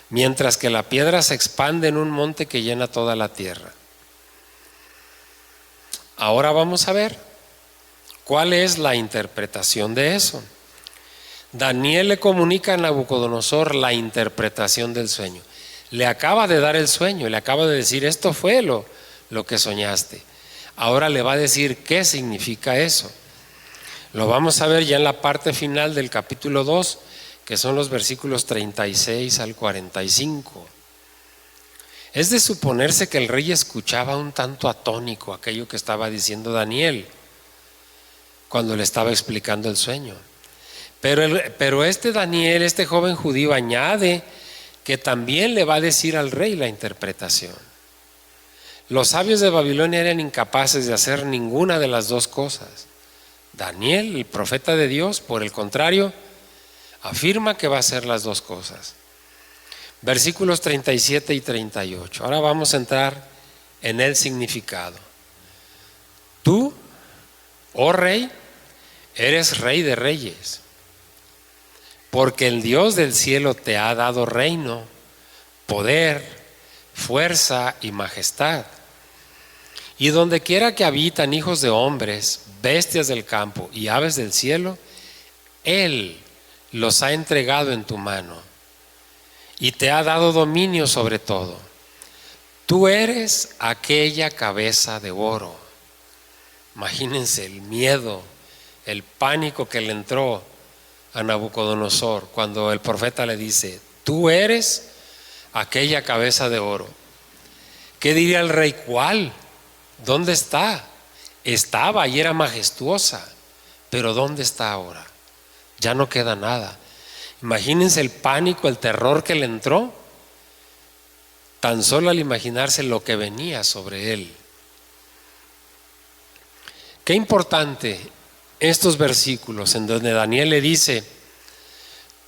mientras que la piedra se expande en un monte que llena toda la tierra. Ahora vamos a ver cuál es la interpretación de eso. Daniel le comunica a Nabucodonosor la interpretación del sueño. Le acaba de dar el sueño, le acaba de decir, esto fue lo que soñaste. Ahora le va a decir qué significa eso. Lo vamos a ver ya en la parte final del capítulo 2, que son los versículos 36 al 45. Es de suponerse que el rey escuchaba un tanto atónico aquello que estaba diciendo Daniel cuando le estaba explicando el sueño. Pero Daniel, este joven judío, añade que también le va a decir al rey la interpretación. Los sabios de Babilonia eran incapaces de hacer ninguna de las dos cosas. Daniel, el profeta de Dios, por el contrario, afirma que va a hacer las dos cosas. Versículos 37 y 38. Ahora vamos a entrar en el significado. Tú, oh rey, eres rey de reyes, porque el Dios del cielo te ha dado reino, poder, fuerza y majestad. Y donde quiera que habitan hijos de hombres, bestias del campo y aves del cielo, Él los ha entregado en tu mano y te ha dado dominio sobre todo. Tú eres aquella cabeza de oro. Imagínense el miedo, el pánico que le entró a Nabucodonosor cuando el profeta le dice, tú eres aquella cabeza de oro. ¿Qué diría el rey? ¿Cuál? ¿Dónde está? Estaba y era majestuosa, pero ¿dónde está ahora? Ya no queda nada. Imagínense el pánico, el terror que le entró, tan solo al imaginarse lo que venía sobre él. Qué importante estos versículos en donde Daniel le dice,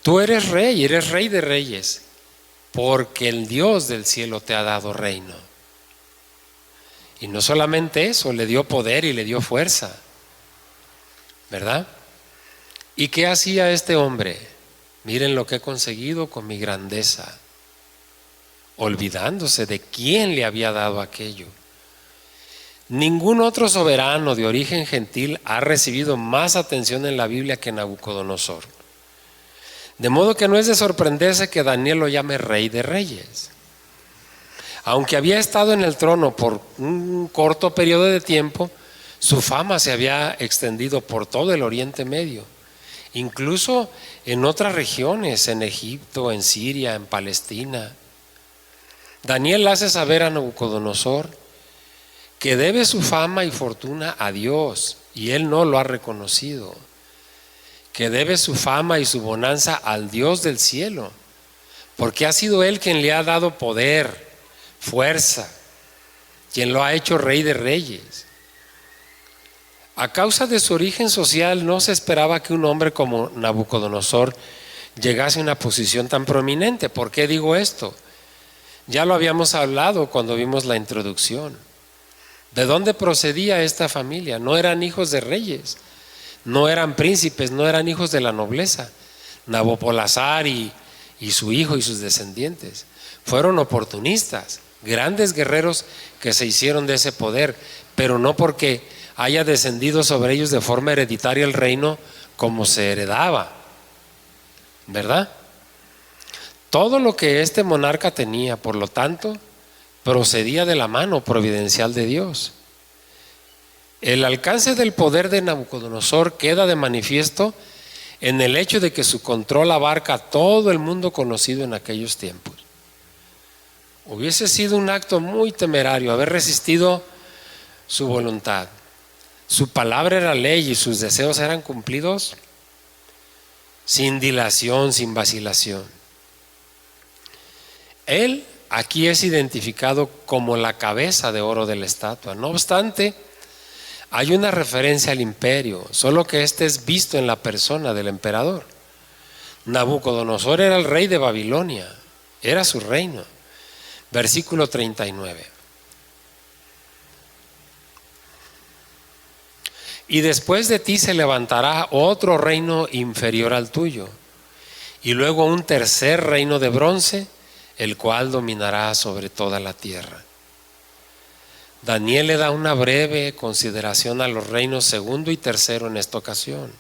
tú eres rey de reyes, porque el Dios del cielo te ha dado reino. Y no solamente eso, le dio poder y le dio fuerza, ¿verdad? ¿Y qué hacía este hombre? Miren lo que he conseguido con mi grandeza, olvidándose de quién le había dado aquello. Ningún otro soberano de origen gentil ha recibido más atención en la Biblia que Nabucodonosor. De modo que no es de sorprenderse que Daniel lo llame rey de reyes. Aunque había estado en el trono por un corto periodo de tiempo, su fama se había extendido por todo el Oriente Medio, incluso en otras regiones, en Egipto, en Siria, en Palestina. Daniel hace saber a Nabucodonosor que debe su fama y fortuna a Dios, y él no lo ha reconocido. que debe su fama y su bonanza al Dios del cielo, porque ha sido Él quien le ha dado poder, fuerza, quien lo ha hecho rey de reyes. A causa de su origen social, no se esperaba que un hombre como Nabucodonosor llegase a una posición tan prominente. ¿Por qué digo esto? Ya lo habíamos hablado cuando vimos la introducción. ¿De dónde procedía esta familia? No eran hijos de reyes, no eran príncipes, no eran hijos de la nobleza. Nabopolassar y su hijo y sus descendientes fueron oportunistas, grandes guerreros que se hicieron de ese poder, pero no porque haya descendido sobre ellos de forma hereditaria el reino como se heredaba, ¿verdad? Todo lo que este monarca tenía, por lo tanto, procedía de la mano providencial de Dios. El alcance del poder de Nabucodonosor queda de manifiesto en el hecho de que su control abarca todo el mundo conocido en aquellos tiempos. Hubiese sido un acto muy temerario haber resistido su voluntad. Su palabra era ley y sus deseos eran cumplidos sin dilación, sin vacilación. Él aquí es identificado como la cabeza de oro de la estatua. No obstante, hay una referencia al imperio, solo que este es visto en la persona del emperador. Nabucodonosor era el rey de Babilonia, era su reino. Versículo 39. Y después de ti se levantará otro reino inferior al tuyo, y luego un tercer reino de bronce, el cual dominará sobre toda la tierra. Daniel le da una breve consideración a los reinos segundo y tercero en esta ocasión,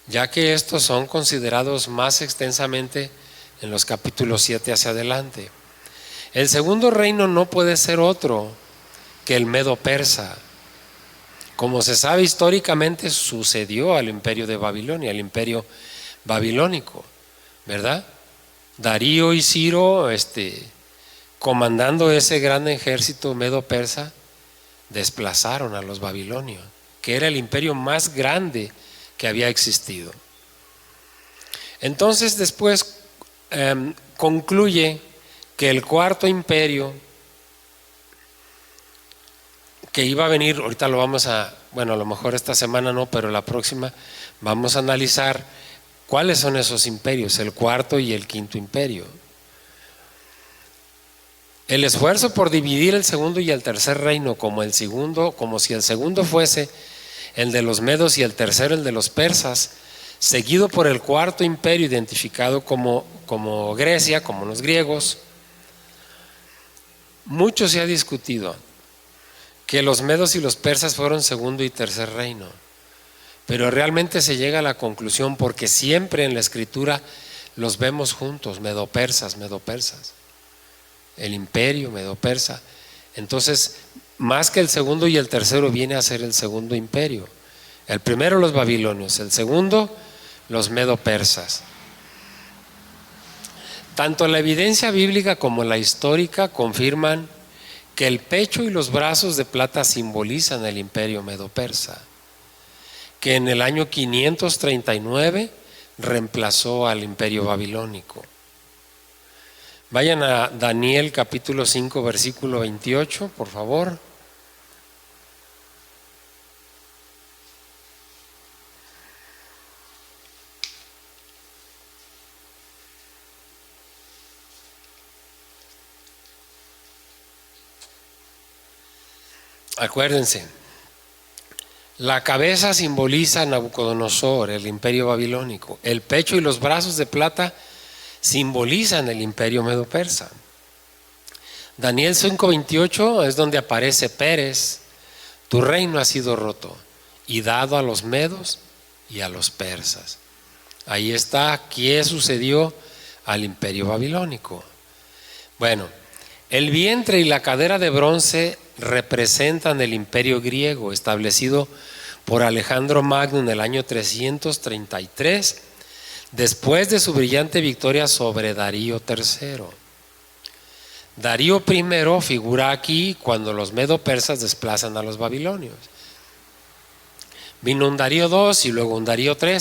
ya que estos son considerados más extensamente en los capítulos 7 hacia adelante. El segundo reino no puede ser otro que el Medo-Persa. Como se sabe históricamente, sucedió al imperio de Babilonia, al imperio babilónico, ¿verdad? Darío y Ciro, comandando ese gran ejército medo-persa, desplazaron a los babilonios, que era el imperio más grande que había existido. Entonces después concluye que el cuarto imperio que iba a venir, ahorita lo vamos a, bueno, a lo mejor esta semana no, pero la próxima vamos a analizar cuáles son esos imperios, el cuarto y el quinto imperio. El esfuerzo por dividir el segundo y el tercer reino como si el segundo fuese el de los medos y el tercero el de los persas, seguido por el cuarto imperio identificado como Grecia, como los griegos. Mucho se ha discutido que los medos y los persas fueron segundo y tercer reino, pero realmente se llega a la conclusión porque siempre en la escritura los vemos juntos, medo-persas, el imperio medo-persa. Entonces, más que el segundo y el tercero, viene a ser el segundo imperio. El primero los babilonios, el segundo los medo-persas. Tanto la evidencia bíblica como la histórica confirman que el pecho y los brazos de plata simbolizan el imperio medo-persa, que en el año 539 reemplazó al imperio babilónico. Vayan a Daniel capítulo 5 versículo 28, por favor. Acuérdense, la cabeza simboliza a Nabucodonosor, el imperio babilónico. El pecho y los brazos de plata simbolizan el imperio medo-persa. Daniel 5:28 es donde aparece Pérez: tu reino ha sido roto y dado a los medos y a los persas. Ahí está qué sucedió al imperio babilónico. Bueno, el vientre y la cadera de bronce representan el imperio griego establecido por Alejandro Magno en el año 333, después de su brillante victoria sobre Darío III. Darío I figura aquí cuando los medo-persas desplazan a los babilonios. Vino un Darío II y luego un Darío III.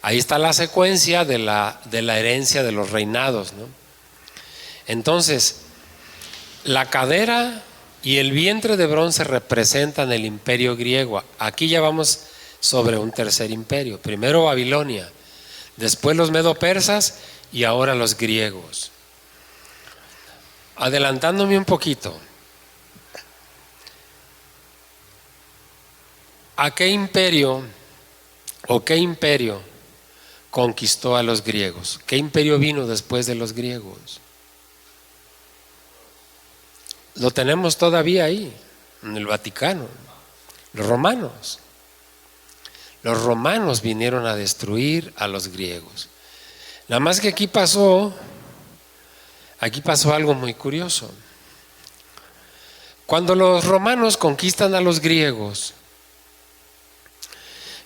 Ahí está la secuencia de la herencia de los reinados, ¿no? Entonces, la cadera y el vientre de bronce representan el imperio griego. Aquí ya vamos sobre un tercer imperio. Primero Babilonia, después los medo-persas y ahora los griegos. Adelantándome un poquito, ¿a qué imperio conquistó a los griegos? ¿Qué imperio vino después de los griegos? Lo tenemos todavía ahí, en el Vaticano. Los romanos. Los romanos vinieron a destruir a los griegos. Nada más que aquí pasó algo muy curioso. Cuando los romanos conquistan a los griegos,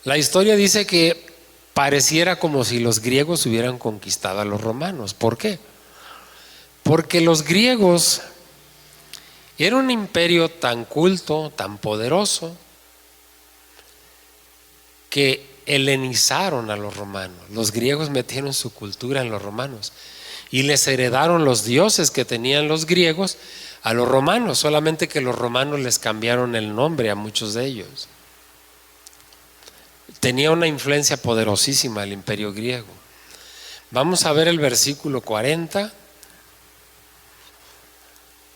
la historia dice que pareciera como si los griegos hubieran conquistado a los romanos. ¿Por qué? Porque los griegos eran un imperio tan culto, tan poderoso, que helenizaron a los romanos. Los griegos metieron su cultura en los romanos y les heredaron los dioses que tenían los griegos a los romanos, solamente que los romanos les cambiaron el nombre a muchos de ellos. Tenía una influencia poderosísima el imperio griego. Vamos a ver el versículo 40.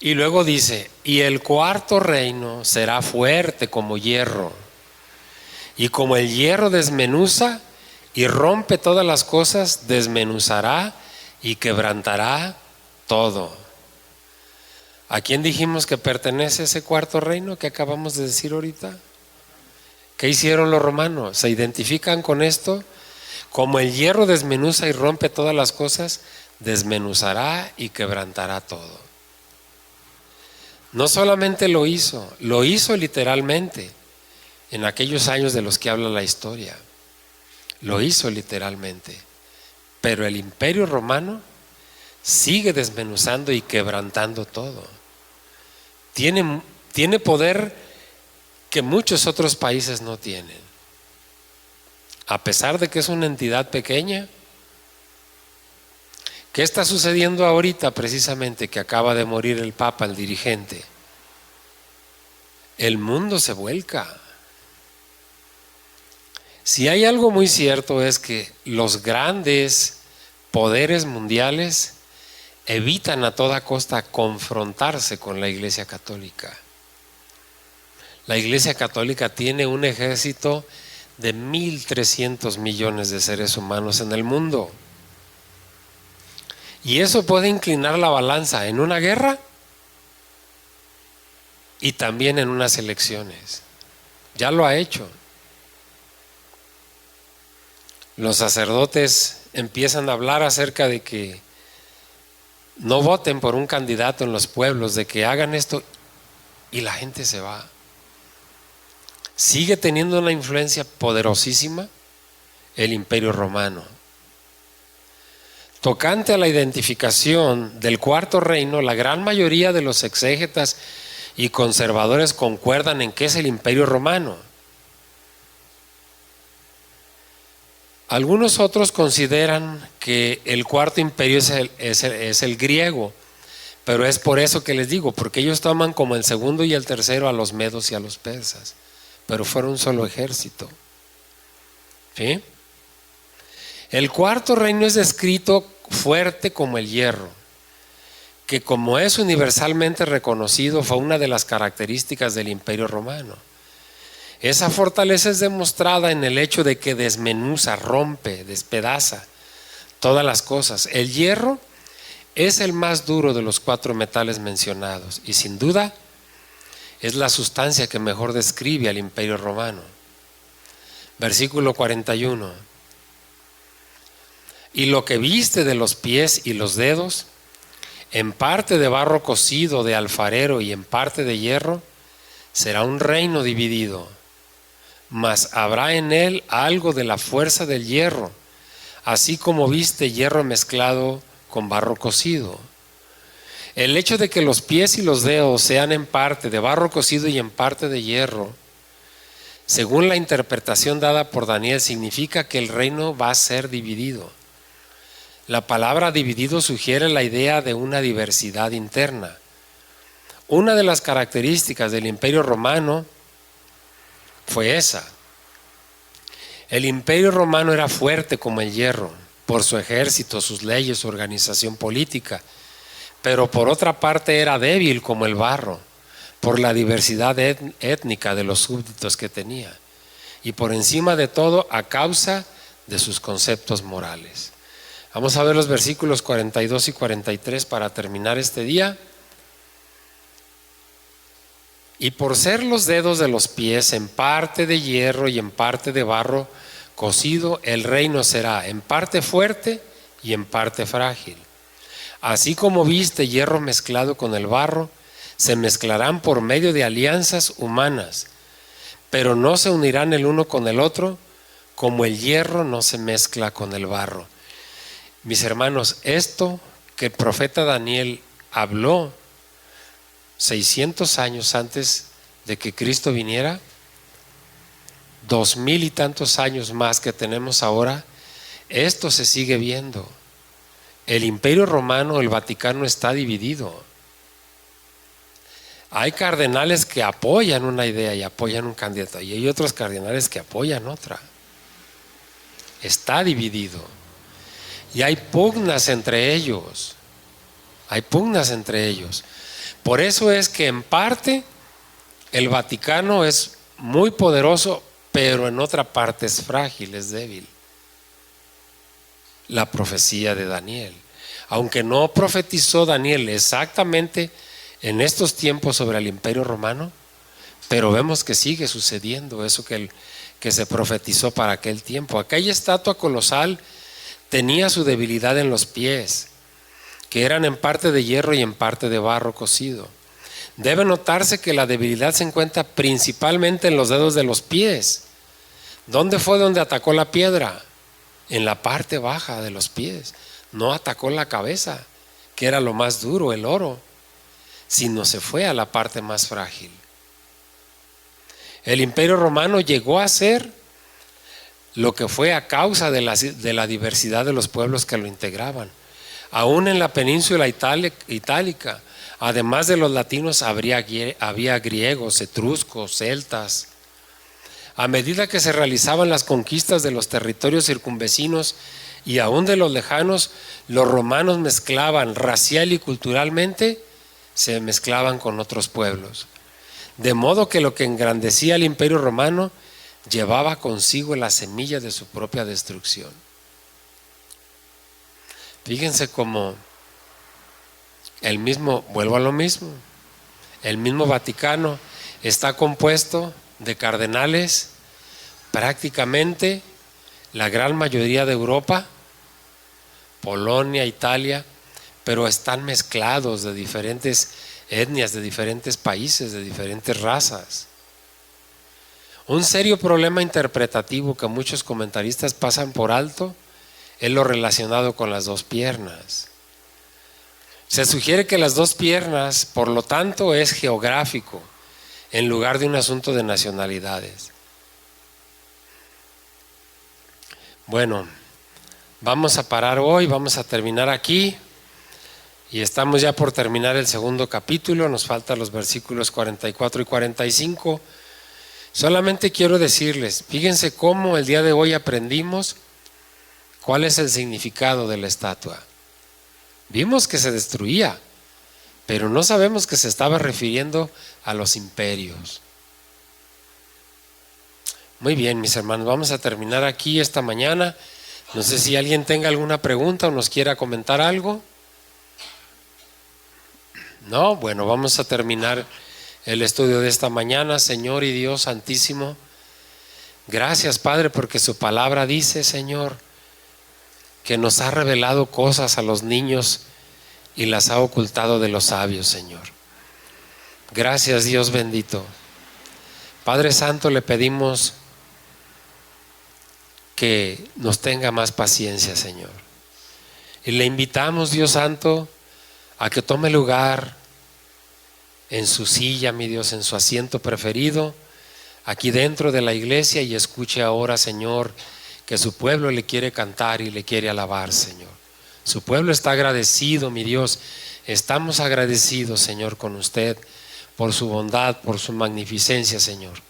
Y luego dice: y el cuarto reino será fuerte como hierro, y como el hierro desmenuza y rompe todas las cosas, desmenuzará y quebrantará todo. ¿A quién dijimos que pertenece ese cuarto reino que acabamos de decir ahorita? ¿Qué hicieron los romanos? ¿Se identifican con esto? Como el hierro desmenuza y rompe todas las cosas, desmenuzará y quebrantará todo. No solamente lo hizo literalmente en aquellos años de los que habla la historia. Lo hizo literalmente. Pero el imperio romano sigue desmenuzando y quebrantando todo. Tiene poder que muchos otros países no tienen. A pesar de que es una entidad pequeña. ¿Qué está sucediendo ahorita precisamente que acaba de morir el Papa, el dirigente? El mundo se vuelca. Si hay algo muy cierto es que los grandes poderes mundiales evitan a toda costa confrontarse con la Iglesia Católica. La Iglesia Católica tiene un ejército de 1.300 millones de seres humanos en el mundo. Y eso puede inclinar la balanza en una guerra y también en unas elecciones. Ya lo ha hecho. Los sacerdotes empiezan a hablar acerca de que no voten por un candidato en los pueblos, de que hagan esto, y la gente se va. Sigue teniendo una influencia poderosísima el Imperio Romano. Tocante a la identificación del cuarto reino, la gran mayoría de los exégetas y conservadores concuerdan en que es el Imperio Romano. Algunos otros consideran que el cuarto imperio es el griego, pero es por eso que les digo, porque ellos toman como el segundo y el tercero a los medos y a los persas, pero fueron un solo ejército. ¿Sí? El cuarto reino es descrito fuerte como el hierro, que como es universalmente reconocido fue una de las características del Imperio Romano. Esa fortaleza es demostrada en el hecho de que desmenuza, rompe, despedaza todas las cosas. El hierro es el más duro de los 4 metales mencionados y sin duda es la sustancia que mejor describe al Imperio Romano. Versículo 41. Y lo que viste de los pies y los dedos, en parte de barro cocido de alfarero y en parte de hierro, será un reino dividido, mas habrá en él algo de la fuerza del hierro, así como viste hierro mezclado con barro cocido. El hecho de que los pies y los dedos sean en parte de barro cocido y en parte de hierro según la interpretación dada por Daniel, significa que el reino va a ser dividido. La palabra dividido sugiere la idea de una diversidad interna. Una de las características del Imperio Romano fue esa. El Imperio Romano era fuerte como el hierro, por su ejército, sus leyes, su organización política, pero por otra parte era débil como el barro, por la diversidad étnica de los súbditos que tenía, y por encima de todo a causa de sus conceptos morales. Vamos a ver los versículos 42 y 43 para terminar este día. Y por ser los dedos de los pies en parte de hierro y en parte de barro cocido, el reino será en parte fuerte y en parte frágil. Así como viste hierro mezclado con el barro, se mezclarán por medio de alianzas humanas, pero no se unirán el uno con el otro, como el hierro no se mezcla con el barro. Mis hermanos, esto que el profeta Daniel habló 600 años antes de que Cristo viniera, 2000 y tantos años más que tenemos ahora, esto se sigue viendo. El Imperio Romano, el Vaticano está dividido. Hay cardenales que apoyan una idea y apoyan un candidato, y hay otros cardenales que apoyan otra. Está dividido. Y hay pugnas entre ellos. Hay pugnas entre ellos. Por eso es que en parte el Vaticano es muy poderoso, pero en otra parte es frágil, es débil. La profecía de Daniel. Aunque no profetizó Daniel exactamente en estos tiempos sobre el Imperio Romano, pero vemos que sigue sucediendo eso que se profetizó para aquel tiempo. Aquella estatua colosal tenía su debilidad en los pies, que eran en parte de hierro y en parte de barro cocido. Debe notarse que la debilidad se encuentra principalmente en los dedos de los pies. ¿Dónde fue donde atacó la piedra? En la parte baja de los pies. No atacó la cabeza, que era lo más duro, el oro, sino se fue a la parte más frágil. El Imperio Romano llegó a ser lo que fue a causa de la diversidad de los pueblos que lo integraban. Aún en la península itálica, además de los latinos, había griegos, etruscos, celtas. A medida que se realizaban las conquistas de los territorios circunvecinos y aún de los lejanos, los romanos mezclaban racial y culturalmente, se mezclaban con otros pueblos. De modo que lo que engrandecía al Imperio Romano llevaba consigo la semilla de su propia destrucción. Fíjense cómo vuelvo a lo mismo, el mismo Vaticano está compuesto de cardenales, prácticamente la gran mayoría de Europa, Polonia, Italia, pero están mezclados de diferentes etnias, de diferentes países, de diferentes razas. Un serio problema interpretativo que muchos comentaristas pasan por alto es lo relacionado con las dos piernas. Se sugiere que las dos piernas, por lo tanto, es geográfico, en lugar de un asunto de nacionalidades. Bueno, vamos a parar hoy, vamos a terminar aquí. Y estamos ya por terminar el segundo capítulo, nos faltan los versículos 44 y 45. Solamente quiero decirles, fíjense cómo el día de hoy aprendimos cuál es el significado de la estatua. Vimos que se destruía, pero no sabemos que se estaba refiriendo a los imperios. Muy bien, mis hermanos, vamos a terminar aquí esta mañana. No sé si alguien tenga alguna pregunta o nos quiera comentar algo. No, bueno, vamos a terminar el estudio de esta mañana. Señor y Dios Santísimo, gracias, Padre, porque su palabra dice, Señor, que nos ha revelado cosas a los niños y las ha ocultado de los sabios, Señor. Gracias, Dios bendito. Padre Santo, le pedimos que nos tenga más paciencia, Señor. Y le invitamos, Dios Santo, a que tome lugar en su silla, mi Dios, en su asiento preferido, aquí dentro de la iglesia y escuche ahora, Señor, que su pueblo le quiere cantar y le quiere alabar, Señor. Su pueblo está agradecido, mi Dios. Estamos agradecidos, Señor, con usted por su bondad, por su magnificencia, Señor.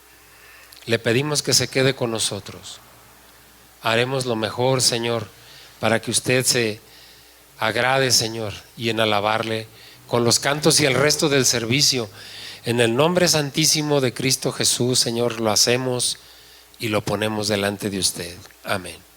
Le pedimos que se quede con nosotros. Haremos lo mejor, Señor, para que usted se agrade, Señor, y en alabarle con los cantos y el resto del servicio. En el nombre santísimo de Cristo Jesús, Señor, lo hacemos y lo ponemos delante de usted. Amén.